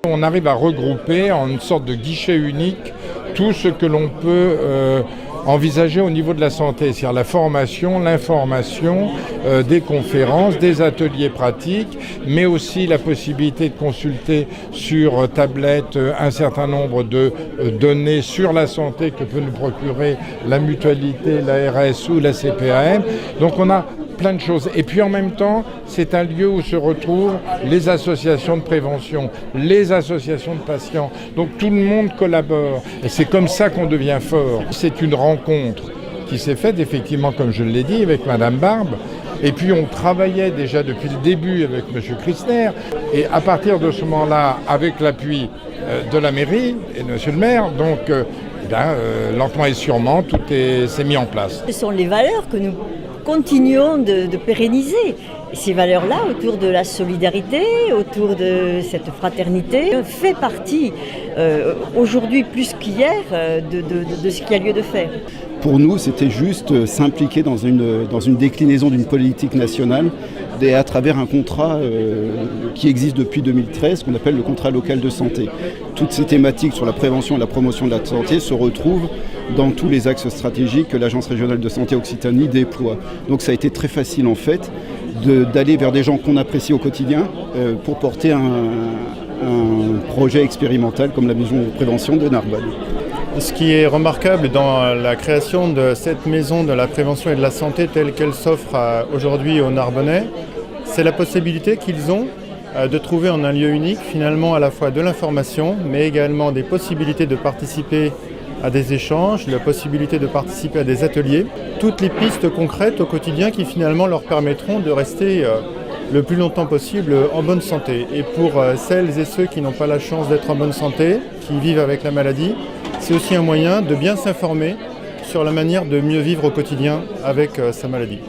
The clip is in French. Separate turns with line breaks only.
On arrive à regrouper en une sorte de guichet unique tout ce que l'on peut envisager au niveau de la santé, c'est-à-dire la formation, l'information, des conférences, des ateliers pratiques, mais aussi la possibilité de consulter sur tablette un certain nombre de données sur la santé que peut nous procurer la mutualité, l'ARS ou la CPAM. Donc on a plein de choses. Et puis en même temps, c'est un lieu où se retrouvent les associations de prévention, les associations de patients. Donc tout le monde collabore. Et c'est comme ça qu'on devient fort. C'est une rencontre qui s'est faite, effectivement, comme je l'ai dit, avec Madame Barbe. Et puis on travaillait déjà depuis le début avec M. Christner. Et à partir de ce moment-là, avec l'appui de la mairie et de M. le maire, donc lentement et sûrement, tout s'est mis en place.
Ce sont les valeurs que nous continuons de pérenniser. Ces valeurs-là, autour de la solidarité, autour de cette fraternité, fait partie, aujourd'hui plus qu'hier, de ce qu'il y a lieu de faire.
Pour nous, c'était juste s'impliquer dans une déclinaison d'une politique nationale et à travers un contrat qui existe depuis 2013, qu'on appelle le contrat local de santé. Toutes ces thématiques sur la prévention et la promotion de la santé se retrouvent dans tous les axes stratégiques que l'Agence régionale de santé Occitanie déploie. Donc ça a été très facile en fait d'aller vers des gens qu'on apprécie au quotidien pour porter un projet expérimental comme la maison de prévention de Narbonne.
Ce qui est remarquable dans la création de cette maison de la prévention et de la santé telle qu'elle s'offre aujourd'hui aux Narbonnais, c'est la possibilité qu'ils ont de trouver en un lieu unique finalement à la fois de l'information mais également des possibilités de participer à des échanges, la possibilité de participer à des ateliers, toutes les pistes concrètes au quotidien qui finalement leur permettront de rester le plus longtemps possible en bonne santé. Et pour celles et ceux qui n'ont pas la chance d'être en bonne santé, qui vivent avec la maladie, c'est aussi un moyen de bien s'informer sur la manière de mieux vivre au quotidien avec sa maladie.